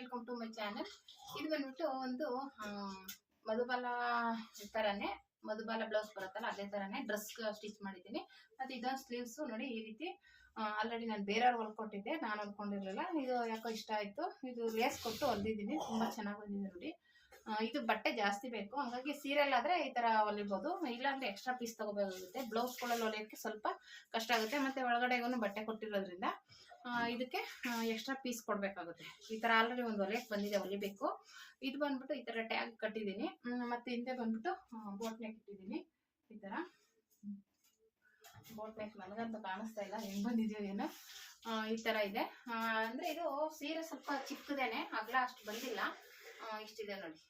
Welcome to my channel. ಇದು ಬಂದ್ಬಿಟ್ಟು ಒಂದು ಮಧುಬಾಲ ಥರನೇ ಮಧುಬಾಲ ಬ್ಲೌಸ್ ಬರುತ್ತಲ್ಲ ಅದೇ ಥರನೇ ಡ್ರೆಸ್ ಸ್ಟಿಚ್ ಮಾಡಿದ್ದೀನಿ. ಮತ್ತು ಇದೊಂದು ಸ್ಲೀವ್ಸು ನೋಡಿ ಈ ರೀತಿ ಆಲ್ರೆಡಿ ನಾನು ಬೇರೆಯವ್ರು ಹೊಲ್ಕೊಟ್ಟಿದ್ದೆ, ನಾನು ಹೊಲ್ಕೊಂಡಿರಲಿಲ್ಲ. ಇದು ಯಾಕೋ ಇಷ್ಟ ಆಯಿತು. ಇದು ಲೇಸ್ ಕೊಟ್ಟು ಹೊಲ್ದಿದ್ದೀನಿ, ತುಂಬ ಚೆನ್ನಾಗಿ ಬಂದಿದೆ ನೋಡಿ. ಇದು ಬಟ್ಟೆ ಜಾಸ್ತಿ ಬೇಕು, ಹಾಗಾಗಿ ಸೀರೆಲ್ ಆದರೆ ಈ ಥರ ಹೊಲಿಬೋದು, ಇಲ್ಲಾಂದರೆ ಎಕ್ಸ್ಟ್ರಾ ಪೀಸ್ ತೊಗೋಬೇಕಾಗುತ್ತೆ. ಬ್ಲೌಸ್ಗಳಲ್ಲಿ ಹೊಲಿಯೋಕ್ಕೆ ಸ್ವಲ್ಪ ಕಷ್ಟ ಆಗುತ್ತೆ, ಮತ್ತು ಒಳಗಡೆಗೂ ಬಟ್ಟೆ ಕೊಟ್ಟಿರೋದ್ರಿಂದ ಇದಕ್ಕೆ ಎಕ್ಸ್ಟ್ರಾ ಪೀಸ್ ಕೊಡಬೇಕಾಗುತ್ತೆ. ಈ ಥರ ಆಲ್ರೆಡಿ ಒಂದು ಹೊಲಿಯಕ್ಕೆ ಬಂದಿದೆ, ಹೊಲಿಬೇಕು. ಇದು ಬಂದ್ಬಿಟ್ಟು ಈ ಥರ ಟ್ಯಾಗ್ ಕಟ್ಟಿದ್ದೀನಿ, ಮತ್ತು ಹಿಂದೆ ಬಂದ್ಬಿಟ್ಟು ಬೋಟ್ ನೆಕ್ ಇಟ್ಟಿದ್ದೀನಿ. ಈ ಥರ ಬೋಟ್ ನೆಕ್ ನನಗಂತೂ ಕಾಣಿಸ್ತಾ ಇಲ್ಲ ಹೆಂಗೆ ಬಂದಿದೆಯೋ ಏನೋ. ಈ ಥರ ಇದೆ. ಅಂದರೆ ಇದು ಸೀರೆ ಸ್ವಲ್ಪ ಚಿಕ್ಕದೇನೆ, ಅಗಲ ಅಷ್ಟು ಬಂದಿಲ್ಲ, ಇಷ್ಟಿದೆ ನೋಡಿ.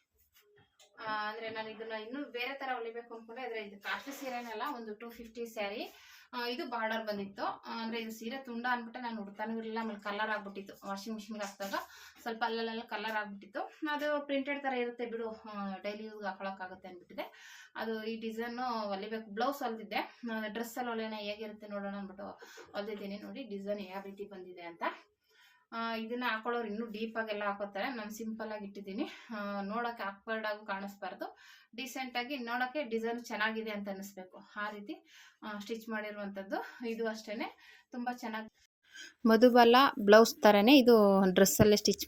ಅಂದರೆ ನಾನು ಇದನ್ನು ಇನ್ನೂ ಬೇರೆ ಥರ ಹೊಲಿಬೇಕು ಅಂದ್ಕೊಂಡೆ, ಆದರೆ ಇದು ಕಾಸ್ಟ್ಲಿ ಸೀರೆನಲ್ಲ, ಒಂದು 250 ಸ್ಯಾರಿ. ಇದು ಬಾರ್ಡರ್ ಬಂದಿತ್ತು. ಅಂದರೆ ಇದು ಸೀರೆ ತುಂಡ ಅಂದ್ಬಿಟ್ಟು ನಾನು ಹುಡ್ತಾನೂ ಇರಲಿಲ್ಲ. ಆಮೇಲೆ ಕಲರ್ ಆಗ್ಬಿಟ್ಟಿತ್ತು, ವಾಷಿಂಗ್ ಮಿಷಿನ್ಗೆ ಹಾಕಿದಾಗ ಸ್ವಲ್ಪ ಅಲ್ಲೆಲ್ಲ ಕಲರ್ ಆಗ್ಬಿಟ್ಟಿತ್ತು. ಅದು ಪ್ರಿಂಟೆಡ್ ಥರ ಇರುತ್ತೆ ಬಿಡು, ಡೈಲಿ ಯೂಸ್ಗೆ ಹಾಕೊಳಕ್ಕಾಗುತ್ತೆ ಅಂದ್ಬಿಟ್ಟಿದೆ. ಅದು ಈ ಡಿಸೈನು ಹೊಲಿಬೇಕು. ಬ್ಲೌಸ್ ಹೊಲ್ದಿದ್ದೆ, ಡ್ರೆಸ್ಸಲ್ಲಿ ಹೊಲಿಯೋಣ ಹೇಗಿರುತ್ತೆ ನೋಡೋಣ ಅಂದ್ಬಿಟ್ಟು ಹೊಲ್ದಿದ್ದೀನಿ. ನೋಡಿ ಡಿಸೈನ್ ಯಾವ ರೀತಿ ಬಂದಿದೆ ಅಂತ. ಇದನ್ನು ಹಾಕೊಳ್ಳೋರು ಇನ್ನೂ ಡೀಪಾಗೆಲ್ಲ ಹಾಕೋತಾರೆ, ನಾನು ಸಿಂಪಲ್ಲಾಗಿ ಇಟ್ಟಿದ್ದೀನಿ. ನೋಡೋಕ್ಕೆ ಆಕ್ವರ್ಡಾಗೂ ಕಾಣಿಸ್ಬಾರ್ದು, ಡೀಸೆಂಟಾಗಿ ನೋಡೋಕ್ಕೆ ಡಿಸೈನ್ ಚೆನ್ನಾಗಿದೆ ಅಂತ ಅನ್ನಿಸ್ಬೇಕು, ಆ ರೀತಿ ಸ್ಟಿಚ್ ಮಾಡಿರುವಂಥದ್ದು. ಇದು ಅಷ್ಟೇ ತುಂಬ ಚೆನ್ನಾಗಿ ಮಧುಬಾಲ ಬ್ಲೌಸ್ ಥರನೇ ಇದು ಡ್ರೆಸ್ಸಲ್ಲೇ ಸ್ಟಿಚ್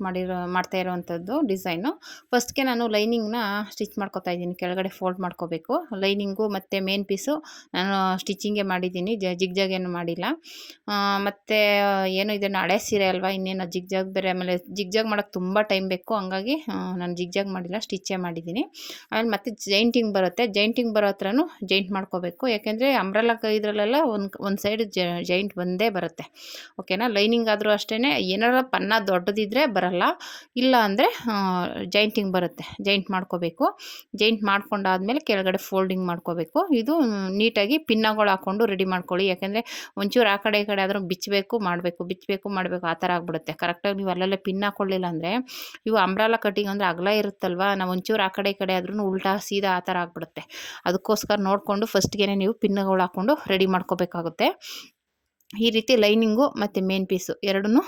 ಮಾಡ್ತಾ ಇರೋವಂಥದ್ದು ಡಿಸೈನು. ಫಸ್ಟ್ಗೆ ನಾನು ಲೈನಿಂಗ್ನ ಸ್ಟಿಚ್ ಮಾಡ್ಕೊತಾ ಇದ್ದೀನಿ, ಕೆಳಗಡೆ ಫೋಲ್ಡ್ ಮಾಡ್ಕೋಬೇಕು. ಲೈನಿಂಗು ಮತ್ತು ಮೇನ್ ಪೀಸು ನಾನು ಸ್ಟಿಚಿಂಗೇ ಮಾಡಿದ್ದೀನಿ, ಜಿಗ್ಜಾಗ್ ಏನು ಮಾಡಿಲ್ಲ. ಮತ್ತು ಏನು ಇದನ್ನು ಹಳೆ ಸೀರೆ ಅಲ್ವಾ, ಇನ್ನೇನು ಜಿಗ್ಜಾಗ್ ಬೇರೆ, ಆಮೇಲೆ ಜಿಗ್ಜಾಗ್ ಮಾಡೋಕ್ಕೆ ತುಂಬ ಟೈಮ್ ಬೇಕು, ಹಂಗಾಗಿ ನಾನು ಜಿಗ್ಜಾಗ್ ಮಾಡಿಲ್ಲ, ಸ್ಟಿಚ್ಚೇ ಮಾಡಿದ್ದೀನಿ. ಆಮೇಲೆ ಮತ್ತು ಜೈಂಟಿಂಗ್ ಬರುತ್ತೆ, ಜೈಂಟಿಂಗ್ ಬರೋ ಹತ್ರನೂ ಜೈಂಟ್ ಮಾಡ್ಕೋಬೇಕು. ಯಾಕೆಂದರೆ ಅಂಬ್ರೆಲಾ ಇದರಲ್ಲೆಲ್ಲ ಒಂದು ಸೈಡ್ ಜೈಂಟ್ ಬಂದೇ ಬರುತ್ತೆ, ಓಕೆನಾ. ಲೈನಿಂಗ್ ಆದರೂ ಅಷ್ಟೇ, ಏನಾರ ಪನ್ನ ದೊಡ್ಡದಿದ್ದರೆ ಬರಲ್ಲ, ಇಲ್ಲ ಅಂದರೆ ಜೈಂಟಿಂಗ್ ಬರುತ್ತೆ. ಜೈಂಟ್ ಮಾಡ್ಕೋಬೇಕು. ಜೈಂಟ್ ಮಾಡ್ಕೊಂಡಾದ್ಮೇಲೆ ಕೆಳಗಡೆ ಫೋಲ್ಡಿಂಗ್ ಮಾಡ್ಕೋಬೇಕು. ಇದು ನೀಟಾಗಿ ಪಿನ್ನಗಳು ಹಾಕ್ಕೊಂಡು ರೆಡಿ ಮಾಡ್ಕೊಳ್ಳಿ, ಯಾಕೆಂದರೆ ಒಂಚೂರು ಆ ಕಡೆ ಈ ಕಡೆ ಆದರೂ ಬಿಚ್ಚಬೇಕು ಮಾಡಬೇಕು ಆ ಥರ ಆಗ್ಬಿಡುತ್ತೆ. ಕರೆಕ್ಟಾಗಿ ನೀವು ಅಲ್ಲಲ್ಲೇ ಪಿನ್ ಹಾಕ್ಕೊಳ್ಳಿಲ್ಲ ಅಂದರೆ, ಇವು ಅಂಬ್ರೆಲಾ ಕಟ್ಟಿಂಗ್ ಅಂದರೆ ಅಗಲ ಇರುತ್ತಲ್ವ, ನಾವು ಒಂಚೂರು ಆ ಕಡೆ ಈ ಕಡೆ ಆದ್ರೂ ಉಲ್ಟಾ ಸೀದಾ ಆ ಥರ ಆಗ್ಬಿಡುತ್ತೆ. ಅದಕ್ಕೋಸ್ಕರ ನೋಡಿಕೊಂಡು ಫಸ್ಟ್ಗೆ ನೀವು ಪಿನ್ನುಗಳು ಹಾಕ್ಕೊಂಡು ರೆಡಿ ಮಾಡ್ಕೋಬೇಕಾಗುತ್ತೆ. ಈ ರೀತಿ ಲೈನಿಂಗು ಮತ್ತು ಮೇನ್ ಪೀಸು ಎರಡನ್ನೂ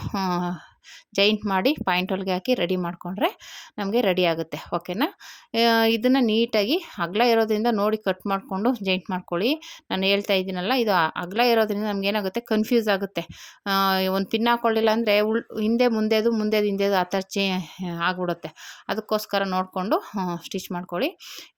ಜೈಂಟ್ ಮಾಡಿ ಪಾಯಿಂಟ್ ಹೊಲಿಗೆ ಹಾಕಿ ರೆಡಿ ಮಾಡಿಕೊಂಡ್ರೆ ನಮಗೆ ರೆಡಿ ಆಗುತ್ತೆ, ಓಕೆನಾ. ಇದನ್ನು ನೀಟಾಗಿ ಅಗಲ ಇರೋದ್ರಿಂದ ನೋಡಿ ಕಟ್ ಮಾಡಿಕೊಂಡು ಜೈಂಟ್ ಮಾಡ್ಕೊಳ್ಳಿ. ನಾನು ಹೇಳ್ತಾ ಇದ್ದೀನಲ್ಲ, ಇದು ಅಗಲ ಇರೋದ್ರಿಂದ ನಮಗೇನಾಗುತ್ತೆ, ಕನ್ಫ್ಯೂಸ್ ಆಗುತ್ತೆ. ಒಂದು ಪಿನ್ ಹಾಕ್ಕೊಳ್ಳಿಲ್ಲ ಅಂದರೆ ಹಿಂದೆ ಮುಂದೆದು ಹಿಂದೆದು ಆ ಥರ ಆಗ್ಬಿಡುತ್ತೆ. ಅದಕ್ಕೋಸ್ಕರ ನೋಡಿಕೊಂಡು ಸ್ಟಿಚ್ ಮಾಡ್ಕೊಳ್ಳಿ.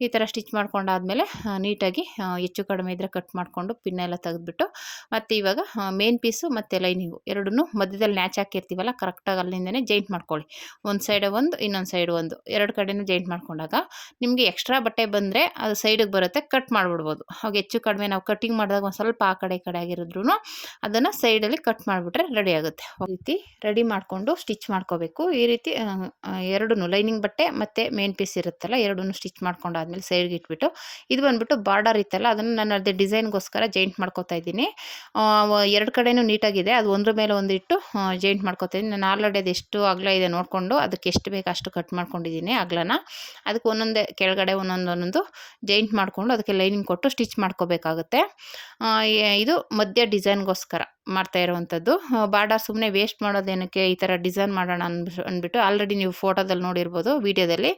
ಈ ಥರ ಸ್ಟಿಚ್ ಮಾಡ್ಕೊಂಡಾದ್ಮೇಲೆ ನೀಟಾಗಿ ಹೆಚ್ಚು ಕಡಿಮೆ ಇದ್ದರೆ ಕಟ್ ಮಾಡಿಕೊಂಡು ಪಿನ್ನೆಲ್ಲ ತೆಗೆದುಬಿಟ್ಟು, ಮತ್ತು ಇವಾಗ ಮೇನ್ ಪೀಸು ಮತ್ತು ಲೈನಿಂಗು ಎರಡನ್ನೂ ಮಧ್ಯದಲ್ಲಿ ನ್ಯಾಚ್ ಹಾಕಿರ್ತೀವಲ್ಲ, ಕರೆಕ್ಟಾಗಿ ಅಲ್ಲಿಂದನೇ ಜೈಂಟ್ ಮಾಡ್ಕೊಳ್ಳಿ. ಒಂದು ಸೈಡ್ ಒಂದು, ಇನ್ನೊಂದು ಸೈಡ್ ಒಂದು, ಎರಡು ಕಡೆನೂ ಜೈಂಟ್ ಮಾಡ್ಕೊಂಡಾಗ ನಿಮಗೆ ಎಕ್ಸ್ಟ್ರಾ ಬಟ್ಟೆ ಬಂದರೆ ಅದು ಸೈಡಿಗೆ ಬರುತ್ತೆ, ಕಟ್ ಮಾಡಿಬಿಡ್ಬೋದು. ಅವಾಗ ಹೆಚ್ಚು ಕಡಿಮೆ ನಾವು ಕಟ್ಟಿಂಗ್ ಮಾಡಿದಾಗ ಒಂದು ಸ್ವಲ್ಪ ಆ ಕಡೆ ಈ ಕಡೆ ಆಗಿರಿದ್ರೂ ಅದನ್ನು ಸೈಡಲ್ಲಿ ಕಟ್ ಮಾಡಿಬಿಟ್ರೆ ರೆಡಿ ಆಗುತ್ತೆ. ಈ ರೀತಿ ರೆಡಿ ಮಾಡಿಕೊಂಡು ಸ್ಟಿಚ್ ಮಾಡ್ಕೋಬೇಕು. ಈ ರೀತಿ ಎರಡನ್ನೂ ಲೈನಿಂಗ್ ಬಟ್ಟೆ ಮತ್ತು ಮೇನ್ ಪೀಸ್ ಇರುತ್ತಲ್ಲ, ಎರಡನ್ನೂ ಸ್ಟಿಚ್ ಮಾಡ್ಕೊಂಡಾದ್ಮೇಲೆ ಸೈಡ್ಗೆ ಇಟ್ಬಿಟ್ಟು, ಇದು ಬಂದುಬಿಟ್ಟು ಬಾರ್ಡರ್ ಇತ್ತಲ್ಲ, ಅದನ್ನು ನಾನು ಅದೇ ಡಿಸೈನ್ಗೋಸ್ಕರ ಜೈಂಟ್ ಮಾಡ್ಕೋತಾ ಇದ್ದೀನಿ. ಎರಡು ಕಡೆನೂ ನೀಟಾಗಿದೆ, ಅದು ಒಂದ್ರ ಮೇಲೆ ಒಂದು ಇಟ್ಟು ಜೈಂಟ್ ಮಾಡ್ಕೋತಾ ಇದ್ದೀನಿ. ನಾನು ಆಲ್ರೆಡಿ ಅದು ಎಷ್ಟು ಅಗಲ ಇದೆ ನೋಡಿಕೊಂಡು ಅದಕ್ಕೆ ಎಷ್ಟು ಬೇಕು ಅಷ್ಟು ಕಟ್ ಮಾಡ್ಕೊಂಡಿದ್ದೀನಿ ಅಗಲನ. ಅದಕ್ಕೆ ಒಂದೊಂದೇ ಕೆಳಗಡೆ ಒಂದೊಂದು ಜೈಂಟ್ ಮಾಡಿಕೊಂಡು ಅದಕ್ಕೆ ಲೈನಿಂಗ್ ಕೊಟ್ಟು ಸ್ಟಿಚ್ ಮಾಡ್ಕೋಬೇಕಾಗುತ್ತೆ. ಇದು ಮಧ್ಯ ಡಿಸೈನ್ಗೋಸ್ಕರ ಮಾಡ್ತಾ ಇರೋವಂಥದ್ದು. ಬಾರ್ಡರ್ ಸುಮ್ಮನೆ ವೇಸ್ಟ್ ಮಾಡೋದೇನಕ್ಕೆ, ಈ ಥರ ಡಿಸೈನ್ ಮಾಡೋಣ ಅಂದ್ಬಿಟ್ಟು ಆಲ್ರೆಡಿ ನೀವು ಫೋಟೋದಲ್ಲಿ ನೋಡಿರ್ಬೋದು, ವೀಡಿಯೋದಲ್ಲಿ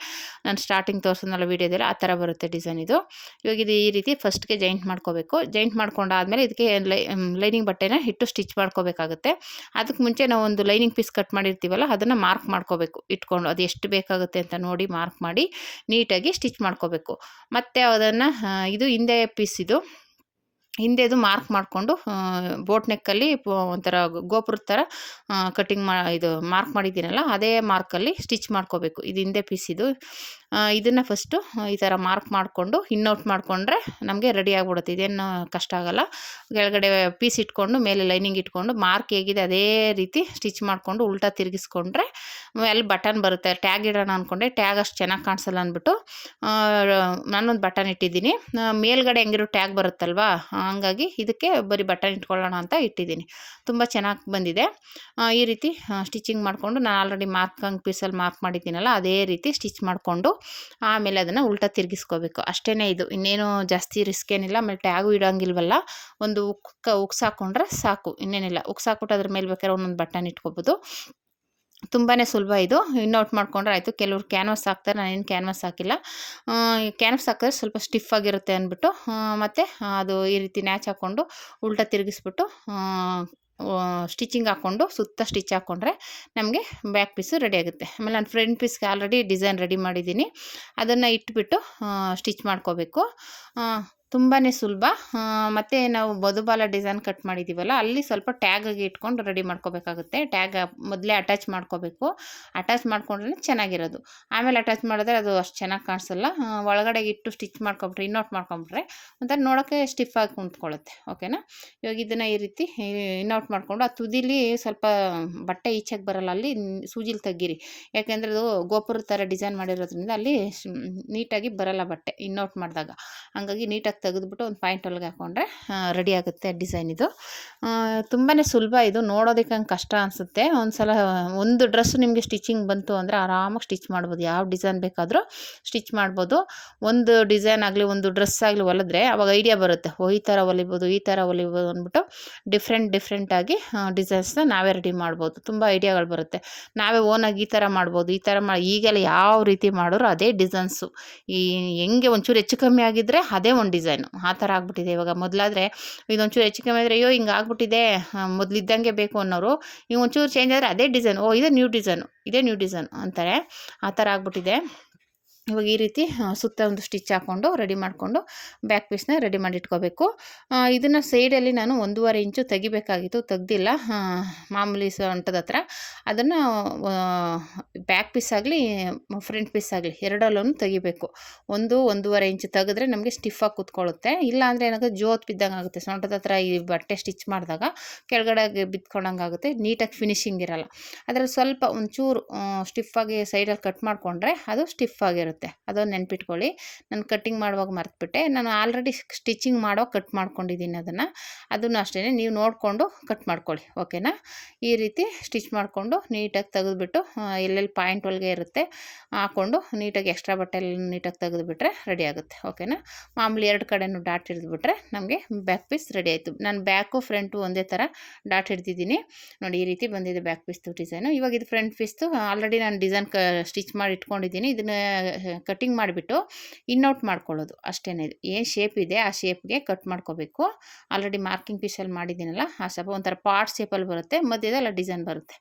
ನಾನು ಸ್ಟಾರ್ಟಿಂಗ್ ತೋರಿಸೋನಲ್ಲ ವೀಡಿಯೋದಲ್ಲಿ ಆ ಥರ ಬರುತ್ತೆ ಡಿಸೈನ್ ಇದು. ಇವಾಗ ಇದು ಈ ರೀತಿ ಫಸ್ಟ್ಗೆ ಜೈಂಟ್ ಮಾಡ್ಕೋಬೇಕು. ಜೈಂಟ್ ಮಾಡ್ಕೊಂಡಾದ್ಮೇಲೆ ಇದಕ್ಕೆ ಲೈನಿಂಗ್ ಬಟ್ಟೆನ ಇಟ್ಟು ಸ್ಟಿಚ್ ಮಾಡ್ಕೋಬೇಕಾಗುತ್ತೆ. ಅದಕ್ಕೆ ಮುಂಚೆ ನಾವು ಒಂದು ಲೈನಿಂಗ್ ಪೀಸ್ ಕಟ್ ಮಾಡಿರ್ತೀವಲ್ಲ, ಅದನ್ನು ಮಾರ್ಕ್ ಮಾಡ್ಕೋಬೇಕು ಇಟ್ಕೊಂಡು, ಅದು ಎಷ್ಟು ಬೇಕಾಗುತ್ತೆ ಅಂತ ನೋಡಿ ಮಾರ್ಕ್ ಮಾಡಿ ನೀಟಾಗಿ ಸ್ಟಿಚ್ ಮಾಡ್ಕೋಬೇಕು. ಮತ್ತು ಅದನ್ನು ಇದು ಹಿಂದೆ ಪೀಸ್, ಇದು ಹಿಂದೆದು ಮಾರ್ಕ್ ಮಾಡಿಕೊಂಡು ಬೋಟ್ ನೆಕ್ಕಲ್ಲಿ ಒಂಥರ ಗೋಪುರದ ಥರ ಕಟ್ಟಿಂಗ್ ಇದು ಮಾರ್ಕ್ ಮಾಡಿದ್ದೀನಲ್ಲ, ಅದೇ ಮಾರ್ಕಲ್ಲಿ ಸ್ಟಿಚ್ ಮಾಡ್ಕೋಬೇಕು. ಇದು ಹಿಂದೆ ಪೀಸ್ ಇದು. ಇದನ್ನು ಫಸ್ಟು ಈ ಥರ ಮಾರ್ಕ್ ಮಾಡಿಕೊಂಡು ಇನ್ನೌಟ್ ಮಾಡಿಕೊಂಡ್ರೆ ನಮಗೆ ರೆಡಿ ಆಗಿಬಿಡುತ್ತೆ. ಇದೇನು ಕಷ್ಟ ಆಗೋಲ್ಲ. ಕೆಳಗಡೆ ಪೀಸ್ ಇಟ್ಕೊಂಡು ಮೇಲೆ ಲೈನಿಂಗ್ ಇಟ್ಕೊಂಡು ಮಾರ್ಕ್ ಹೇಗಿದೆ ಅದೇ ರೀತಿ ಸ್ಟಿಚ್ ಮಾಡಿಕೊಂಡು ಉಲ್ಟಾ ತಿರುಗಿಸ್ಕೊಂಡ್ರೆ ಅಲ್ಲಿ ಬಟನ್ ಬರುತ್ತೆ. ಟ್ಯಾಗ್ ಇಡೋಣ ಅಂದ್ಕೊಂಡೆ, ಟ್ಯಾಗ್ ಅಷ್ಟು ಚೆನ್ನಾಗಿ ಕಾಣಿಸಲ್ಲ ಅಂದ್ಬಿಟ್ಟು ನಾನೊಂದು ಬಟನ್ ಇಟ್ಟಿದ್ದೀನಿ. ಮೇಲ್ಗಡೆ ಹೆಂಗಿರೋ ಟ್ಯಾಗ್ ಬರುತ್ತಲ್ವಾ, ಹಂಗಾಗಿ ಇದಕ್ಕೆ ಬರೀ ಬಟನ್ ಇಟ್ಕೊಳ್ಳೋಣ ಅಂತ ಇಟ್ಟಿದ್ದೀನಿ. ತುಂಬ ಚೆನ್ನಾಗಿ ಬಂದಿದೆ. ಈ ರೀತಿ ಸ್ಟಿಚಿಂಗ್ ಮಾಡಿಕೊಂಡು ನಾನು ಆಲ್ರೆಡಿ ಪೀಸಲ್ಲಿ ಮಾರ್ಕ್ ಮಾಡಿದ್ದೀನಲ್ಲ, ಅದೇ ರೀತಿ ಸ್ಟಿಚ್ ಮಾಡಿಕೊಂಡು ಆಮೇಲೆ ಅದನ್ನು ಉಲ್ಟಾ ತಿರುಗಿಸ್ಕೋಬೇಕು. ಅಷ್ಟೇ, ಇದು ಇನ್ನೇನು ಜಾಸ್ತಿ ರಿಸ್ಕ್ ಏನಿಲ್ಲ. ಆಮೇಲೆ ಟ್ಯಾಗು ಇಡೋಂಗಿಲ್ವಲ್ಲ, ಒಂದು ಉಕ್ಸ್ ಹಾಕ್ಕೊಂಡ್ರೆ ಸಾಕು, ಇನ್ನೇನಿಲ್ಲ. ಉಕ್ಸ್ ಹಾಕ್ಬಿಟ್ಟು ಅದ್ರ ಮೇಲೆ ಬೇಕಾದ್ರೆ ಒಂದೊಂದು ಬಟನ್ ಇಟ್ಕೋಬೋದು. ತುಂಬಾ ಸುಲಭ ಇದು. ಇನ್ನೌಟ್ ಮಾಡ್ಕೊಂಡ್ರೆ ಆಯಿತು. ಕೆಲವ್ರು ಕ್ಯಾನ್ವಾಸ್ ಹಾಕ್ತಾರೆ, ನಾನೇನು ಕ್ಯಾನ್ವಾಸ್ ಹಾಕಿಲ್ಲ. ಕ್ಯಾನ್ವಾಸ್ ಹಾಕಿದ್ರೆ ಸ್ವಲ್ಪ ಸ್ಟಿಫ್ ಆಗಿರುತ್ತೆ ಅಂದ್ಬಿಟ್ಟು ಮತ್ತು ಅದು ಈ ರೀತಿ ನ್ಯಾಚ್ ಹಾಕ್ಕೊಂಡು ಉಲ್ಟಾ ತಿರುಗಿಸ್ಬಿಟ್ಟು ಸ್ಟಿಚಿಂಗ್ ಹಾಕ್ಕೊಂಡು ಸುತ್ತ ಸ್ಟಿಚ್ ಹಾಕ್ಕೊಂಡ್ರೆ ನಮಗೆ ಬ್ಯಾಕ್ ಪೀಸು ರೆಡಿ ಆಗುತ್ತೆ. ಆಮೇಲೆ ನಾನು ಫ್ರಂಟ್ ಪೀಸ್ಗೆ ಆಲ್ರೆಡಿ ಡಿಸೈನ್ ರೆಡಿ ಮಾಡಿದ್ದೀನಿ, ಅದನ್ನು ಇಟ್ಬಿಟ್ಟು ಸ್ಟಿಚ್ ಮಾಡ್ಕೋಬೇಕು. ತುಂಬಾ ಸುಲಭ. ಮತ್ತು ನಾವು ಬದುಬಾಲ ಡಿಸೈನ್ ಕಟ್ ಮಾಡಿದ್ದೀವಲ್ಲ, ಅಲ್ಲಿ ಸ್ವಲ್ಪ ಟ್ಯಾಗಾಗಿ ಇಟ್ಕೊಂಡು ರೆಡಿ ಮಾಡ್ಕೋಬೇಕಾಗುತ್ತೆ. ಟ್ಯಾಗ್ ಮೊದಲೇ ಅಟ್ಯಾಚ್ ಮಾಡ್ಕೋಬೇಕು. ಅಟ್ಯಾಚ್ ಮಾಡ್ಕೊಂಡ್ರೆ ಚೆನ್ನಾಗಿರೋದು. ಆಮೇಲೆ ಅಟ್ಯಾಚ್ ಮಾಡಿದ್ರೆ ಅದು ಅಷ್ಟು ಚೆನ್ನಾಗಿ ಕಾಣಿಸಲ್ಲ. ಒಳಗಡೆ ಇಟ್ಟು ಸ್ಟಿಚ್ ಮಾಡ್ಕೊಬಿಟ್ರೆ, ಇನ್ನೌಟ್ ಮಾಡ್ಕೊಂಬಿಟ್ರೆ ಒಂಥರ ನೋಡೋಕ್ಕೆ ಸ್ಟಿಫಾಗಿ ಕುಂತ್ಕೊಳ್ಳುತ್ತೆ. ಓಕೆನಾ. ಇವಾಗ ಇದನ್ನು ಈ ರೀತಿ ಇನ್ನೌಟ್ ಮಾಡಿಕೊಂಡು ಆ ತುದಿಲಿ ಸ್ವಲ್ಪ ಬಟ್ಟೆ ಈಚೆಗೆ ಬರಲ್ಲ, ಅಲ್ಲಿ ಸೂಜಿಲಿ ತೆಗೀರಿ. ಯಾಕೆಂದರೆ ಅದು ಗೋಪುರದ ಥರ ಡಿಸೈನ್ ಮಾಡಿರೋದ್ರಿಂದ ಅಲ್ಲಿ ನೀಟಾಗಿ ಬರಲ್ಲ ಬಟ್ಟೆ ಇನ್ನೌಟ್ ಮಾಡಿದಾಗ. ಹಂಗಾಗಿ ನೀಟಾಗಿ ತೆಗೆದುಬಿಟ್ಟು ಒಂದು ಪಾಯಿಂಟ್ ಒಳಗೆ ಹಾಕ್ಕೊಂಡ್ರೆ ರೆಡಿ ಆಗುತ್ತೆ ಡಿಸೈನ್. ಇದು ತುಂಬಾ ಸುಲಭ. ಇದು ನೋಡೋದಕ್ಕೆ ಹಂಗೆ ಕಷ್ಟ ಅನಿಸುತ್ತೆ. ಸಲ ಒಂದು ಡ್ರೆಸ್ ನಿಮಗೆ ಸ್ಟಿಚಿಂಗ್ ಬಂತು ಅಂದರೆ ಆರಾಮಾಗಿ ಸ್ಟಿಚ್ ಮಾಡ್ಬೋದು. ಯಾವ ಡಿಸೈನ್ ಬೇಕಾದರೂ ಸ್ಟಿಚ್ ಮಾಡ್ಬೋದು. ಒಂದು ಡಿಸೈನ್ ಆಗಲಿ ಒಂದು ಡ್ರೆಸ್ ಆಗಲಿ ಹೊಲಿದ್ರೆ ಅವಾಗ ಐಡಿಯಾ ಬರುತ್ತೆ, ಈ ಥರ ಹೊಲಿಬೋದು, ಈ ಥರ ಹೊಲಿಬೋದು ಅಂದ್ಬಿಟ್ಟು ಡಿಫ್ರೆಂಟಾಗಿ ಡಿಸೈನ್ಸ್ನ ನಾವೇ ರೆಡಿ ಮಾಡ್ಬೋದು. ತುಂಬ ಐಡಿಯಾಗಳು ಬರುತ್ತೆ. ನಾವೇ ಓನಾಗಿ ಈ ಥರ ಮಾಡ್ಬೋದು, ಈ ಥರ ಈಗೆಲ್ಲ ಯಾವ ರೀತಿ ಮಾಡಿದ್ರು ಅದೇ ಡಿಸೈನ್ಸು. ಹೆಂಗೆ ಒಂಚೂರು ಹೆಚ್ಚು ಕಮ್ಮಿ ಆಗಿದ್ದರೆ ಅದೇ ಒಂದು ಡಿಸೈನು, ಆ ಥರ ಆಗ್ಬಿಟ್ಟಿದೆ ಇವಾಗ. ಮೊದಲಾದರೆ ಇದೊಂಚೂರು ಹೆಚ್ಚು ಕಮ್ಮಿ ಆದರೆ ಅಯ್ಯೋ ಹಿಂಗೆ ಆಗ್ಬಿಟ್ಟಿದೆ, ಮೊದಲಿದ್ದಂಗೆ ಬೇಕು ಅನ್ನೋರು ಈಗ ಒಂಚೂರು ಚೇಂಜ್ ಆದರೆ ಅದೇ ಡಿಸೈನ್, ಇದೇ ನ್ಯೂ ಡಿಸೈನು ಅಂತಾರೆ. ಆ ಥರ ಆಗ್ಬಿಟ್ಟಿದೆ ಇವಾಗ. ಈ ರೀತಿ ಸುತ್ತ ಒಂದು ಸ್ಟಿಚ್ ಹಾಕ್ಕೊಂಡು ರೆಡಿ ಮಾಡಿಕೊಂಡು ಬ್ಯಾಕ್ ಪೀಸ್ನ ರೆಡಿ ಮಾಡಿ ಇಟ್ಕೋಬೇಕು. ಇದನ್ನು ಸೈಡಲ್ಲಿ ನಾನು 1.5 ಇಂಚು ತೆಗಿಬೇಕಾಗಿತ್ತು, ತೆಗ್ದಿಲ್ಲ. ಮಾಮೂಲಿ ಸೊಂಟದ ಹತ್ರ ಅದನ್ನು ಬ್ಯಾಕ್ ಪೀಸ್ ಆಗಲಿ ಫ್ರಂಟ್ ಪೀಸ್ ಆಗಲಿ ಎರಡಲ್ಲೂ ತೆಗಿಬೇಕು. 1.5 ಇಂಚು ತೆಗೆದ್ರೆ ನಮಗೆ ಸ್ಟಿಫಾಗಿ ಕೂತ್ಕೊಳ್ಳುತ್ತೆ. ಇಲ್ಲ ಅಂದರೆ ಏನಾಗುತ್ತೆ, ಜೋತ್ ಬಿದ್ದಂಗೆ ಆಗುತ್ತೆ. ಸೊಂಟದ ಹತ್ರ ಈ ಬಟ್ಟೆ ಸ್ಟಿಚ್ ಮಾಡಿದಾಗ ಕೆಳಗಡೆ ಬಿತ್ಕೊಂಡಂಗೆ ಆಗುತ್ತೆ, ನೀಟಾಗಿ ಫಿನಿಶಿಂಗ್ ಇರಲ್ಲ. ಅದರಲ್ಲಿ ಸ್ವಲ್ಪ ಒಂಚೂರು ಸ್ಟಿಫಾಗಿ ಸೈಡಲ್ಲಿ ಕಟ್ ಮಾಡಿಕೊಂಡ್ರೆ ಅದು ಸ್ಟಿಫ್ ಆಗಿರುತ್ತೆ. ಅದೊಂದು ನೆನ್ಪಿಟ್ಕೊಳ್ಳಿ. ನಾನು ಕಟ್ಟಿಂಗ್ ಮಾಡುವಾಗ ಮರ್ತುಬಿಟ್ಟೆ, ನಾನು ಆಲ್ರೆಡಿ ಸ್ಟಿಚಿಂಗ್ ಮಾಡುವಾಗ ಕಟ್ ಮಾಡ್ಕೊಂಡಿದ್ದೀನಿ ಅದನ್ನು ಅಷ್ಟೇ ನೀವು ನೋಡಿಕೊಂಡು ಕಟ್ ಮಾಡ್ಕೊಳ್ಳಿ. ಓಕೆನಾ. ಈ ರೀತಿ ಸ್ಟಿಚ್ ಮಾಡಿಕೊಂಡು ನೀಟಾಗಿ ತೆಗೆದುಬಿಟ್ಟು ಎಲ್ಲೆಲ್ಲಿ ಪಾಯಿಂಟ್ ಒಳಗೆ ಇರುತ್ತೆ ಹಾಕ್ಕೊಂಡು ನೀಟಾಗಿ ಎಕ್ಸ್ಟ್ರಾ ಬಟ್ಟೆ ಎಲ್ಲ ನೀಟಾಗಿ ತೆಗೆದುಬಿಟ್ರೆ ರೆಡಿ ಆಗುತ್ತೆ. ಓಕೆನಾ. ಮಾಮೂಲಿ 2 ಕಡೆನೂ ಡಾಟ್ ಹಿಡಿದುಬಿಟ್ರೆ ನಮಗೆ ಬ್ಯಾಕ್ ಪೀಸ್ ರೆಡಿ ಆಯಿತು. ನಾನು ಬ್ಯಾಕು ಫ್ರಂಟು ಒಂದೇ ಥರ ಡಾಟ್ ಹಿಡ್ದಿದ್ದೀನಿ ನೋಡಿ. ಈ ರೀತಿ ಬಂದಿದೆ ಬ್ಯಾಕ್ ಪೀಸ್ದು ಡಿಸೈನು. ಇವಾಗ ಇದು ಫ್ರಂಟ್ ಪೀಸ್ದು ಆಲ್ರೆಡಿ ನಾನು ಡಿಸೈನ್ ಸ್ಟಿಚ್ ಮಾಡಿ ಇಟ್ಕೊಂಡಿದ್ದೀನಿ. ಇದನ್ನು ಕಟಿಂಗ್ ಮಾಡಿಬಿಟ್ಟು ಇನ್ನೌಟ್ ಮಾಡ್ಕೊಳ್ಳೋದು ಅಷ್ಟೇ. ಏನು ಶೇಪ್ ಇದೆ ಆ ಶೇಪ್ಗೆ ಕಟ್ ಮಾಡ್ಕೋಬೇಕು. ಆಲ್ರೆಡಿ ಮಾರ್ಕಿಂಗ್ ಪೀಸಲ್ಲಿ ಮಾಡಿದ್ದೀನಲ್ಲ, ಆ ಸ್ವಲ್ಪ ಒಂಥರ ಪಾರ್ಟ್ ಶೇಪಲ್ಲಿ ಬರುತ್ತೆ, ಮಧ್ಯದಲ್ಲಿ ಡಿಸೈನ್ ಬರುತ್ತೆ.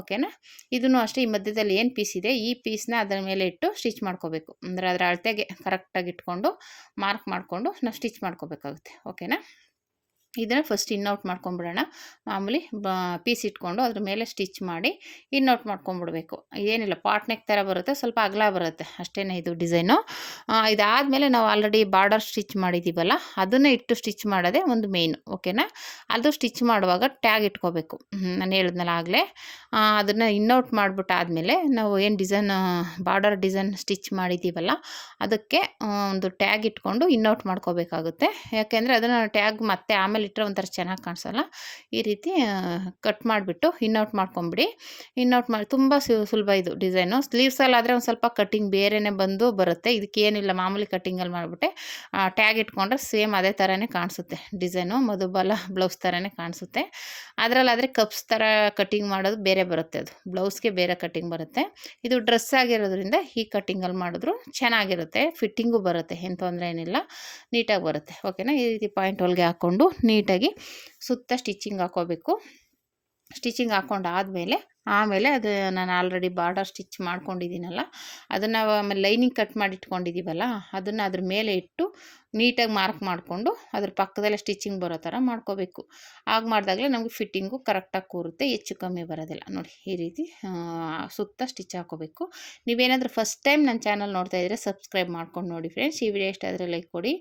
ಓಕೆನಾ. ಇದನ್ನು ಅಷ್ಟೇ, ಈ ಮಧ್ಯದಲ್ಲಿ ಏನು ಪೀಸ್ ಇದೆ ಈ ಪೀಸ್ನ ಅದರ ಮೇಲೆ ಇಟ್ಟು ಸ್ಟಿಚ್ ಮಾಡ್ಕೋಬೇಕು. ಅಂದರೆ ಅದರ ಅಳತೆಗೆ ಕರೆಕ್ಟಾಗಿ ಇಟ್ಕೊಂಡು ಮಾರ್ಕ್ ಮಾಡಿಕೊಂಡು ನಾವು ಸ್ಟಿಚ್ ಮಾಡ್ಕೋಬೇಕಾಗುತ್ತೆ. ಓಕೆನಾ. ಇದನ್ನು ಫಸ್ಟ್ ಇನ್ನೌಟ್ ಮಾಡ್ಕೊಂಬಿಡೋಣ. ಮಾಮೂಲಿ ಪೀಸ್ ಇಟ್ಕೊಂಡು ಅದ್ರ ಮೇಲೆ ಸ್ಟಿಚ್ ಮಾಡಿ ಇನ್ನೌಟ್ ಮಾಡ್ಕೊಂಬಿಡ್ಬೇಕು. ಏನಿಲ್ಲ, ಪಾಟ್ ನೆಕ್ ಥರ ಬರುತ್ತೆ, ಸ್ವಲ್ಪ ಅಗಲ ಬರುತ್ತೆ ಅಷ್ಟೇ ಇದು ಡಿಸೈನು. ಇದಾದಮೇಲೆ ನಾವು ಆಲ್ರೆಡಿ ಬಾರ್ಡರ್ ಸ್ಟಿಚ್ ಮಾಡಿದ್ದೀವಲ್ಲ, ಅದನ್ನು ಇಟ್ಟು ಸ್ಟಿಚ್ ಮಾಡೋದೇ ಒಂದು ಮೇಯ್ನು. ಓಕೆನಾ. ಅದು ಸ್ಟಿಚ್ ಮಾಡುವಾಗ ಟ್ಯಾಗ್ ಇಟ್ಕೋಬೇಕು. ನಾನು ಹೇಳಿದ್ನಲ್ಲ ಆಗಲೇ. ಅದನ್ನು ಇನ್ನೌಟ್ ಮಾಡಿಬಿಟ್ಟು ಆದಮೇಲೆ ನಾವು ಏನು ಡಿಸೈನ್ ಬಾರ್ಡರ್ ಡಿಸೈನ್ ಸ್ಟಿಚ್ ಮಾಡಿದ್ದೀವಲ್ಲ ಅದಕ್ಕೆ ಒಂದು ಟ್ಯಾಗ್ ಇಟ್ಕೊಂಡು ಇನ್ನೌಟ್ ಮಾಡ್ಕೋಬೇಕಾಗುತ್ತೆ. ಯಾಕೆಂದರೆ ಅದನ್ನು ಟ್ಯಾಗ್ ಮತ್ತೆ ಆಮೇಲೆ ಇಟ್ಟರೆ ಒಂಥರ ಚೆನ್ನಾಗಿ ಕಾಣಿಸಲ್ಲ. ಈ ರೀತಿ ಕಟ್ ಮಾಡಿಬಿಟ್ಟು ಇನ್ನೌಟ್ ಮಾಡ್ಕೊಂಬಿಡಿ. ಇನ್ನೌಟ್ ಮಾಡಿ ತುಂಬ ಸುಲಭ ಇದು ಡಿಸೈನು. ಸ್ಲೀವ್ಸಲ್ಲಾದರೆ ಒಂದು ಸ್ವಲ್ಪ ಕಟ್ಟಿಂಗ್ ಬೇರೆಯೇ ಬಂದು ಬರುತ್ತೆ. ಇದಕ್ಕೇನಿಲ್ಲ, ಮಾಮೂಲಿ ಕಟ್ಟಿಂಗಲ್ಲಿ ಮಾಡಿಬಿಟ್ಟೆ ಟ್ಯಾಗ್ ಇಟ್ಕೊಂಡ್ರೆ ಸೇಮ್ ಅದೇ ಥರನೇ ಕಾಣಿಸುತ್ತೆ ಡಿಸೈನು. ಮಧುಬಾಲ ಬ್ಲೌಸ್ ಥರನೇ ಕಾಣಿಸುತ್ತೆ. ಅದರಲ್ಲಾದರೆ ಕಪ್ಸ್ ಥರ ಕಟ್ಟಿಂಗ್ ಮಾಡೋದು ಬೇರೆ ಬರುತ್ತೆ, ಅದು ಬ್ಲೌಸ್ಗೆ ಬೇರೆ ಕಟ್ಟಿಂಗ್ ಬರುತ್ತೆ. ಇದು ಡ್ರೆಸ್ ಆಗಿರೋದ್ರಿಂದ ಈ ಕಟ್ಟಿಂಗಲ್ಲಿ ಮಾಡಿದ್ರು ಚೆನ್ನಾಗಿರುತ್ತೆ, ಫಿಟ್ಟಿಂಗು ಬರುತ್ತೆ, ಏನು ತೊಂದರೆ ಏನಿಲ್ಲ, ನೀಟಾಗಿ ಬರುತ್ತೆ. ಓಕೆನಾ. ಈ ರೀತಿ ಪಾಯಿಂಟ್ ಒಳಗೆ ಹಾಕ್ಕೊಂಡು ನೀಟಾಗಿ ಸುತ್ತ ಸ್ಟಿಚಿಂಗ್ ಹಾಕ್ಕೋಬೇಕು. ಸ್ಟಿಚಿಂಗ್ ಹಾಕ್ಕೊಂಡಾದಮೇಲೆ ಆಮೇಲೆ ಅದು ನಾನು ಆಲ್ರೆಡಿ ಬಾರ್ಡರ್ ಸ್ಟಿಚ್ ಮಾಡ್ಕೊಂಡಿದ್ದೀನಲ್ಲ ಅದನ್ನು ಆಮೇಲೆ ಲೈನಿಂಗ್ ಕಟ್ ಮಾಡಿ ಇಟ್ಕೊಂಡಿದ್ದೀವಲ್ಲ ಅದನ್ನು ಅದ್ರ ಮೇಲೆ ಇಟ್ಟು ನೀಟಾಗಿ ಮಾರ್ಕ್ ಮಾಡಿಕೊಂಡು ಅದ್ರ ಪಕ್ಕದಲ್ಲೇ ಸ್ಟಿಚಿಂಗ್ ಬರೋ ಥರ ಮಾಡ್ಕೋಬೇಕು. ಆಗ ಮಾಡಿದಾಗಲೇ ನಮಗೆ ಫಿಟ್ಟಿಂಗು ಕರೆಕ್ಟಾಗಿ ಕೂರುತ್ತೆ, ಹೆಚ್ಚು ಕಮ್ಮಿ ಬರೋದಿಲ್ಲ. ನೋಡಿ ಈ ರೀತಿ ಸುತ್ತ ಸ್ಟಿಚ್ ಹಾಕೋಬೇಕು. ನೀವೇನಾದರೂ ಫಸ್ಟ್ ಟೈಮ್ ನನ್ನ ಚಾನಲ್ ನೋಡ್ತಾ ಇದ್ದರೆ ಸಬ್ಸ್ಕ್ರೈಬ್ ಮಾಡ್ಕೊಂಡು ನೋಡಿ ಫ್ರೆಂಡ್ಸ್. ಈ ವಿಡಿಯೋ ಇಷ್ಟ ಆದರೆ ಲೈಕ್ ಕೊಡಿ.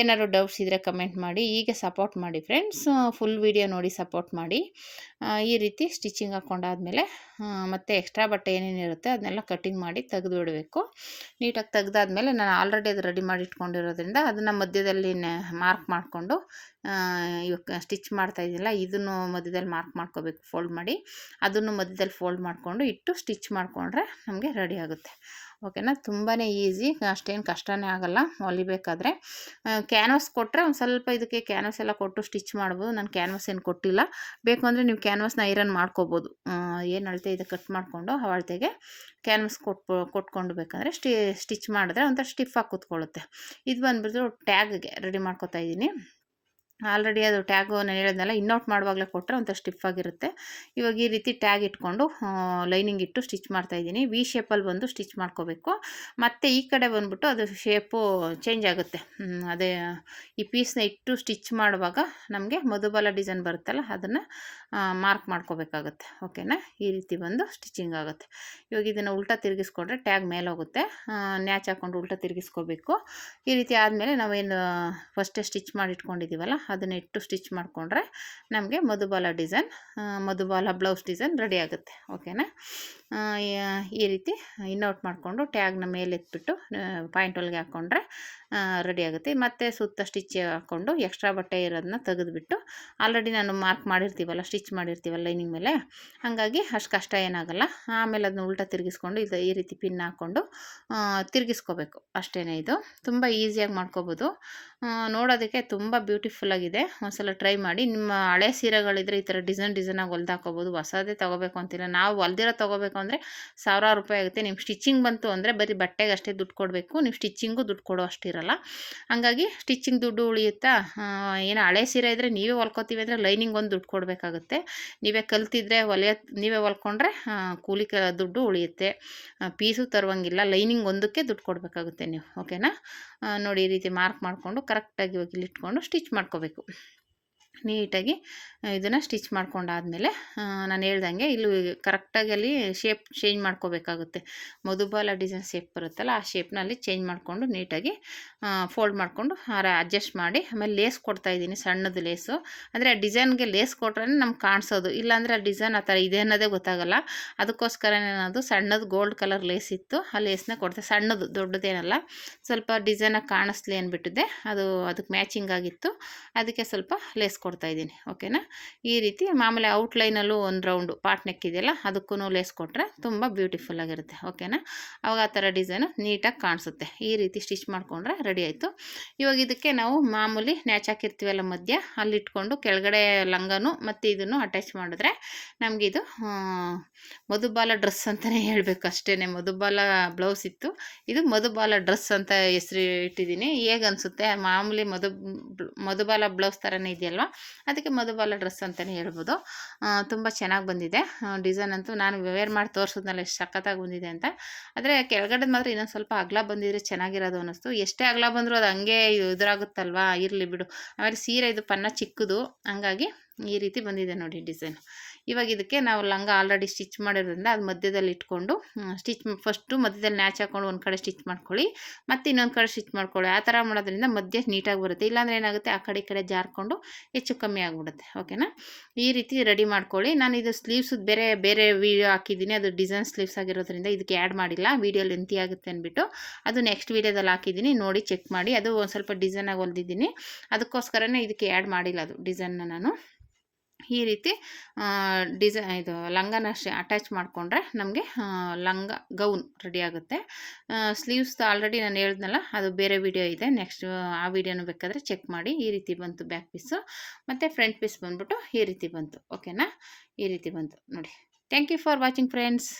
ಏನಾದ್ರು ಡೌಟ್ಸ್ ಇದ್ದರೆ ಕಮೆಂಟ್ ಮಾಡಿ. ಹೀಗೆ ಸಪೋರ್ಟ್ ಮಾಡಿ ಫ್ರೆಂಡ್ಸ್, ಫುಲ್ ವಿಡಿಯೋ ನೋಡಿ ಸಪೋರ್ಟ್ ಮಾಡಿ. ಈ ರೀತಿ ಸ್ಟಿಚಿಂಗ್ ಹಾಕ್ಕೊಂಡಾದ್ಮೇಲೆ ಮತ್ತು ಎಕ್ಸ್ಟ್ರಾ ಬಟ್ಟೆ ಏನೇನಿರುತ್ತೆ ಅದನ್ನೆಲ್ಲ ಕಟ್ಟಿಂಗ್ ಮಾಡಿ ತೆಗೆದು ಬಿಡಬೇಕು. ನೀಟಾಗಿ ತೆಗ್ದಾದ್ಮೇಲೆ ನಾನು ಆಲ್ರೆಡಿ ಅದು ರೆಡಿ ಮಾಡಿ ಇಟ್ಕೊಂಡಿರೋದ್ರಿಂದ ಅದನ್ನು ಮಧ್ಯದಲ್ಲಿ ಮಾರ್ಕ್ ಮಾಡಿಕೊಂಡು ಇವಾಗ ಸ್ಟಿಚ್ ಮಾಡ್ತಾ ಇದ್ದಿಲ್ಲ, ಇದನ್ನು ಮಧ್ಯದಲ್ಲಿ ಮಾರ್ಕ್ ಮಾಡ್ಕೋಬೇಕು ಫೋಲ್ಡ್ ಮಾಡಿ, ಅದನ್ನು ಮಧ್ಯದಲ್ಲಿ ಫೋಲ್ಡ್ ಮಾಡಿಕೊಂಡು ಇಟ್ಟು ಸ್ಟಿಚ್ ಮಾಡಿಕೊಂಡ್ರೆ ನಮಗೆ ರೆಡಿ ಆಗುತ್ತೆ. ಓಕೆನಾ, ತುಂಬಾ ಈಸಿ, ಅಷ್ಟೇನು ಕಷ್ಟನೇ ಆಗಲ್ಲ ಹೊಲಿಬೇಕಾದ್ರೆ. ಕ್ಯಾನ್ವಾಸ್ ಕೊಟ್ಟರೆ ಒಂದು ಸ್ವಲ್ಪ ಇದಕ್ಕೆ ಕ್ಯಾನ್ವಾಸ್ ಎಲ್ಲ ಕೊಟ್ಟು ಸ್ಟಿಚ್ ಮಾಡ್ಬೋದು. ನಾನು ಕ್ಯಾನ್ವಾಸ್ ಏನು ಕೊಟ್ಟಿಲ್ಲ, ಬೇಕು ಅಂದರೆ ನೀವು ಕ್ಯಾನ್ವಾಸ್ನ ಐರನ್ ಮಾಡ್ಕೋಬೋದು. ಏನು ಅಳತೆ ಇದೆ ಕಟ್ ಮಾಡಿಕೊಂಡು ಆ ಅಳತೆಗೆ ಕ್ಯಾನ್ವಾಸ್ ಕೊಟ್ಕೊಂಡು ಬೇಕಂದರೆ ಸ್ಟಿಚ್ ಮಾಡಿದ್ರೆ ಒಂಥರ ಸ್ಟಿಫಾಗಿ ಕೂತ್ಕೊಳ್ಳುತ್ತೆ. ಇದು ಬಂದುಬಿಟ್ಟು ಟ್ಯಾಗ್ಗೆ ರೆಡಿ ಮಾಡ್ಕೊತಾ ಇದ್ದೀನಿ. ಆಲ್ರೆಡಿ ಅದು ಟ್ಯಾಗು ನಾನು ಹೇಳಿದ್ನಲ್ಲ, ಇನ್ನೌಟ್ ಮಾಡುವಾಗಲೇ ಕೊಟ್ಟರೆ ಒಂಥರ ಸ್ಟಿಫಾಗಿರುತ್ತೆ. ಇವಾಗ ಈ ರೀತಿ ಟ್ಯಾಗ್ ಇಟ್ಕೊಂಡು ಲೈನಿಂಗ್ ಇಟ್ಟು ಸ್ಟಿಚ್ ಮಾಡ್ತಾಯಿದ್ದೀನಿ. ವಿ ಶೇಪಲ್ಲಿ ಬಂದು ಸ್ಟಿಚ್ ಮಾಡ್ಕೋಬೇಕು. ಮತ್ತು ಈ ಕಡೆ ಬಂದುಬಿಟ್ಟು ಅದು ಶೇಪು ಚೇಂಜ್ ಆಗುತ್ತೆ. ಅದೇ ಈ ಪೀಸ್ನ ಇಟ್ಟು ಸ್ಟಿಚ್ ಮಾಡುವಾಗ ನಮಗೆ ಮಧುಬಾಲ ಡಿಸೈನ್ ಬರುತ್ತಲ್ಲ, ಅದನ್ನು ಮಾರ್ಕ್ ಮಾಡ್ಕೋಬೇಕಾಗತ್ತೆ. ಓಕೆನಾ, ಈ ರೀತಿ ಬಂದು ಸ್ಟಿಚಿಂಗ್ ಆಗುತ್ತೆ. ಇವಾಗ ಇದನ್ನು ಉಲ್ಟಾ ತಿರುಗಿಸ್ಕೊಂಡ್ರೆ ಟ್ಯಾಗ್ ಮೇಲೆ ಹೋಗುತ್ತೆ. ನ್ಯಾಚ್ ಹಾಕ್ಕೊಂಡು ಉಲ್ಟಾ ತಿರುಗಿಸ್ಕೋಬೇಕು. ಈ ರೀತಿ ಆದಮೇಲೆ ನಾವೇನು ಫಸ್ಟೇ ಸ್ಟಿಚ್ ಮಾಡಿ ಇಟ್ಕೊಂಡಿದ್ದೀವಲ್ಲ, ಅದನ್ನ ಇಟ್ಟು ಸ್ಟಿಚ್ ಮಾಡಿಕೊಂಡ್ರೆ ನಮಗೆ Madhubala design, Madhubala blouse design ready ಆಗುತ್ತೆ. ಓಕೆನಾ, ಈ ರೀತಿ ಇನ್ನೌಟ್ ಮಾಡಿಕೊಂಡು ಟ್ಯಾಗ್ನ ಮೇಲೆ ಎತ್ಬಿಟ್ಟು ಪಾಯಿಂಟ್ ಹೊಲಿಗೆ ಹಾಕ್ಕೊಂಡ್ರೆ ರೆಡಿ ಆಗುತ್ತೆ. ಮತ್ತು ಸುತ್ತ ಸ್ಟಿಚ್ ಹಾಕ್ಕೊಂಡು ಎಕ್ಸ್ಟ್ರಾ ಬಟ್ಟೆ ಇರೋದನ್ನ ತೆಗೆದುಬಿಟ್ಟು, ಆಲ್ರೆಡಿ ನಾನು ಮಾರ್ಕ್ ಮಾಡಿರ್ತೀವಲ್ಲ, ಸ್ಟಿಚ್ ಮಾಡಿರ್ತೀವಲ್ಲ ಲೈನಿಂಗ್ ಮೇಲೆ, ಹಾಗಾಗಿ ಅಷ್ಟು ಕಷ್ಟ ಏನಾಗಲ್ಲ. ಆಮೇಲೆ ಅದನ್ನ ಉಲ್ಟಾ ತಿರುಗಿಸ್ಕೊಂಡು ಈ ರೀತಿ ಪಿನ್ ಹಾಕ್ಕೊಂಡು ತಿರುಗಿಸ್ಕೋಬೇಕು ಅಷ್ಟೇ. ಇದು ತುಂಬ ಈಸಿಯಾಗಿ ಮಾಡ್ಕೋಬೋದು. ನೋಡೋದಕ್ಕೆ ತುಂಬ ಬ್ಯೂಟಿಫುಲ್ಲಾಗಿದೆ. ಒಂದ್ಸಲ ಟ್ರೈ ಮಾಡಿ. ನಿಮ್ಮ ಹಳೆ ಸೀರೆಗಳಿದ್ರೆ ಈ ಥರ ಡಿಸೈನಾಗಿ ಹೊಲ್ದು ಹಾಕೋಬೋದು. ಹೊಸದೇ ತೊಗೋಬೇಕು ಅಂತಿಲ್ಲ. ನಾವು ಹೊಲ್ದಿರೋ ತೊಗೋಬೇಕು ಅಂದರೆ ಸಾವಿರಾರು ರೂಪಾಯಿ ಆಗುತ್ತೆ. ನಿಮ್ಮ ಸ್ಟಿಚಿಂಗ್ ಬಂತು ಅಂದರೆ ಬರೀ ಬಟ್ಟೆಗೆ ಅಷ್ಟೇ ದುಡ್ಡು ಕೊಡಬೇಕು, ನೀವು ಸ್ಟಿಚಿಂಗು ದುಡ್ಡು ಕೊಡೋ ಅಷ್ಟಿರಲ್ಲ. ಹಾಗಾಗಿ ಸ್ಟಿಚಿಂಗ್ ದುಡ್ಡು ಉಳಿಯುತ್ತಾ. ಏನೋ ಹಳೆ ಸೀರೆ ಇದ್ದರೆ ನೀವೇ ಹೊಲ್ಕೋತೀವಿ ಅಂದರೆ ಲೈನಿಂಗ್ ಒಂದು ದುಡ್ಡು ಕೊಡಬೇಕಾಗುತ್ತೆ. ನೀವೇ ಕಲ್ತಿದ್ರೆ ನೀವೇ ಹೊಲ್ಕೊಂಡ್ರೆ ಕೂಲಿ ದುಡ್ಡು ಉಳಿಯುತ್ತೆ. ಪೀಸು ತರುವಂಗಿಲ್ಲ, ಲೈನಿಂಗ್ ಒಂದಕ್ಕೆ ದುಡ್ಡು ಕೊಡಬೇಕಾಗುತ್ತೆ ನೀವು. ಓಕೆನಾ, ನೋಡಿ ಈ ರೀತಿ ಮಾರ್ಕ್ ಮಾಡಿಕೊಂಡು ಕರೆಕ್ಟಾಗಿ ಹೋಗಿ ಇಟ್ಕೊಂಡು ಸ್ಟಿಚ್ ಮಾಡ್ಕೋಬೇಕು. ನೀಟಾಗಿ ಇದನ್ನು ಸ್ಟಿಚ್ ಮಾಡ್ಕೊಂಡಾದಮೇಲೆ ನಾನು ಹೇಳ್ದಂಗೆ ಇಲ್ಲಿ ಕರೆಕ್ಟಾಗಿ ಅಲ್ಲಿ ಶೇಪ್ ಚೇಂಜ್ ಮಾಡ್ಕೋಬೇಕಾಗುತ್ತೆ. ಮಧುಬಾಲ ಡಿಸೈನ್ ಶೇಪ್ ಬರುತ್ತಲ್ಲ, ಆ ಶೇಪ್ನಲ್ಲಿ ಚೇಂಜ್ ಮಾಡಿಕೊಂಡು ನೀಟಾಗಿ ಫೋಲ್ಡ್ ಮಾಡಿಕೊಂಡು ಅಡ್ಜಸ್ಟ್ ಮಾಡಿ, ಆಮೇಲೆ ಲೇಸ್ ಕೊಡ್ತಾಯಿದ್ದೀನಿ, ಸಣ್ಣದು ಲೇಸು. ಅಂದರೆ ಆ ಡಿಸೈನ್ಗೆ ಲೇಸ್ ಕೊಟ್ರೆ ನಮ್ಗೆ ಕಾಣಿಸೋದು, ಇಲ್ಲಾಂದರೆ ಆ ಡಿಸೈನ್ ಆ ಥರ ಇದೆ ಅನ್ನೋದೇ ಗೊತ್ತಾಗಲ್ಲ. ಅದಕ್ಕೋಸ್ಕರನೇ ಅದು ಸಣ್ಣದು ಗೋಲ್ಡ್ ಕಲರ್ ಲೇಸ್ ಇತ್ತು, ಆ ಲೇಸ್ನ ಕೊಡ್ತೆ. ಸಣ್ಣದು, ದೊಡ್ಡದೇನಲ್ಲ, ಸ್ವಲ್ಪ ಡಿಸೈನಾಗಿ ಕಾಣಿಸ್ಲಿ ಅಂದ್ಬಿಟ್ಟಿದೆ. ಅದಕ್ಕೆ ಮ್ಯಾಚಿಂಗ್ ಆಗಿತ್ತು, ಅದಕ್ಕೆ ಸ್ವಲ್ಪ ಲೇಸ್ ಕೊಡ್ತಾಯಿದ್ದೀನಿ. ಓಕೆನಾ, ಈ ರೀತಿ ಮಾಮೂಲಿ ಔಟ್ಲೈನಲ್ಲೂ ಒಂದು ರೌಂಡು ಪಾಟ್ ನೆಕ್ ಇದೆಯಲ್ಲ, ಅದಕ್ಕೂ ಲೇಸ್ ಕೊಟ್ಟರೆ ತುಂಬ ಬ್ಯೂಟಿಫುಲ್ಲಾಗಿರುತ್ತೆ. ಓಕೆನಾ, ಅವಾಗ ಆ ಥರ ಡಿಸೈನು ನೀಟಾಗಿ ಕಾಣಿಸುತ್ತೆ. ಈ ರೀತಿ ಸ್ಟಿಚ್ ಮಾಡಿಕೊಂಡ್ರೆ ರೆಡಿ ಆಯಿತು. ಇವಾಗ ಇದಕ್ಕೆ ನಾವು ಮಾಮೂಲಿ ನ್ಯಾಚ್ ಹಾಕಿರ್ತೀವಲ್ಲ ಮಧ್ಯ, ಅಲ್ಲಿಟ್ಕೊಂಡು ಕೆಳಗಡೆ ಲಂಗನು ಮತ್ತು ಇದನ್ನು ಅಟ್ಯಾಚ್ ಮಾಡಿದ್ರೆ ನಮಗಿದು ಮಧುಬಾಲ ಡ್ರೆಸ್ ಅಂತಲೇ ಹೇಳಬೇಕು ಅಷ್ಟೇ. ಮಧುಬಾಲ ಬ್ಲೌಸ್ ಇತ್ತು, ಇದು ಮಧುಬಾಲ ಡ್ರೆಸ್ ಅಂತ ಹೆಸರು ಇಟ್ಟಿದ್ದೀನಿ. ಹೇಗೆ ಅನಿಸುತ್ತೆ? ಮಾಮೂಲಿ ಮಧುಬಾಲ ಬ್ಲೌಸ್ ಥರನೇ ಇದೆಯಲ್ವ, ಅದಕ್ಕೆ ಮಧುಬಾಲ ಡ್ರೆಸ್ ಅಂತಲೇ ಹೇಳ್ಬೋದು. ತುಂಬ ಚೆನ್ನಾಗಿ ಬಂದಿದೆ ಡಿಸೈನ್ ಅಂತೂ. ನಾನು ವೇರ್ ಮಾಡಿ ತೋರಿಸಿದ್ನಲ್ಲ ಎಷ್ಟು ಸಖತ್ತಾಗಿ ಬಂದಿದೆ ಅಂತ. ಆದರೆ ಕೆಳಗಡೆ ಮಾತ್ರ ಇನ್ನೊಂದು ಸ್ವಲ್ಪ ಅಗಲ ಬಂದಿದ್ರೆ ಚೆನ್ನಾಗಿರೋದು ಅನ್ನಿಸ್ತು. ಎಷ್ಟೇ ಅಗಲ ಬಂದರೂ ಅದು ಹಂಗೆ ಇದ್ರಾಗುತ್ತಲ್ವಾ, ಇರಲಿ ಬಿಡು. ಆಮೇಲೆ ಸೀರೆ ಇದು ಪನ್ನ ಚಿಕ್ಕದು, ಹಂಗಾಗಿ ಈ ರೀತಿ ಬಂದಿದೆ ನೋಡಿ ಡಿಸೈನ್. ಇವಾಗ ಇದಕ್ಕೆ ನಾವು ಲಂಗ ಆಲ್ರೆಡಿ ಸ್ಟಿಚ್ ಮಾಡಿರೋದ್ರಿಂದ ಅದು ಮಧ್ಯದಲ್ಲಿ ಇಟ್ಕೊಂಡು ಫಸ್ಟು ಮಧ್ಯದಲ್ಲಿ ನ್ಯಾಚ್ ಹಾಕ್ಕೊಂಡು ಒಂದು ಕಡೆ ಸ್ಟಿಚ್ ಮಾಡ್ಕೊಳ್ಳಿ, ಮತ್ತು ಇನ್ನೊಂದು ಕಡೆ ಸ್ಟಿಚ್ ಮಾಡ್ಕೊಳ್ಳಿ. ಆ ಥರ ಮಾಡೋದ್ರಿಂದ ಮಧ್ಯೆ ನೀಟಾಗಿ ಬರುತ್ತೆ. ಇಲ್ಲಾಂದರೆ ಏನಾಗುತ್ತೆ, ಆ ಕಡೆ ಜಾರ್ಕೊಂಡು ಹೆಚ್ಚು ಕಮ್ಮಿ ಆಗಿಬಿಡುತ್ತೆ. ಓಕೆನಾ, ಈ ರೀತಿ ರೆಡಿ ಮಾಡ್ಕೊಳ್ಳಿ. ನಾನು ಇದು ಸ್ಲೀವ್ಸ್ ಬೇರೆ ವೀಡಿಯೋ ಹಾಕಿದ್ದೀನಿ, ಅದು ಡಿಸೈನ್ ಸ್ಲೀವ್ಸ್ ಆಗಿರೋದ್ರಿಂದ ಇದಕ್ಕೆ ಆ್ಯಡ್ ಮಾಡಿಲ್ಲ. ವೀಡಿಯೋ ಲೆಂತಿ ಆಗುತ್ತೆ ಅಂದ್ಬಿಟ್ಟು ಅದು ನೆಕ್ಸ್ಟ್ ವೀಡಿಯೋದಲ್ಲಿ ಹಾಕಿದ್ದೀನಿ, ನೋಡಿ ಚೆಕ್ ಮಾಡಿ. ಅದು ಒಂದು ಸ್ವಲ್ಪ ಡಿಸೈನಾಗಿ ಹೊಲ್ದಿದ್ದೀನಿ, ಅದಕ್ಕೋಸ್ಕರನೇ ಇದಕ್ಕೆ ಆ್ಯಡ್ ಮಾಡಿಲ್ಲ ಅದು ಡಿಸೈನ್ನ ನಾನು. ಈ ರೀತಿ ಇದು ಲಂಗನ ಅಟ್ಯಾಚ್ ಮಾಡಿಕೊಂಡ್ರೆ ನಮಗೆ ಲಂಗ ಗೌನ್ ರೆಡಿ ಆಗುತ್ತೆ. ಸ್ಲೀವ್ಸ್ ಆಲ್ರೆಡಿ ನಾನು ಹೇಳಿದ್ನಲ್ಲ, ಅದು ಬೇರೆ ವಿಡಿಯೋ ಇದೆ, ನೆಕ್ಸ್ಟ್ ಆ ವಿಡಿಯೋನು ಬೇಕಾದರೆ ಚೆಕ್ ಮಾಡಿ. ಈ ರೀತಿ ಬಂತು ಬ್ಯಾಕ್ ಪೀಸು, ಮತ್ತು ಫ್ರಂಟ್ ಪೀಸ್ ಬಂದ್ಬಿಟ್ಟು ಈ ರೀತಿ ಬಂತು. ಓಕೆನಾ, ಈ ರೀತಿ ಬಂತು ನೋಡಿ. Thank you for watching friends.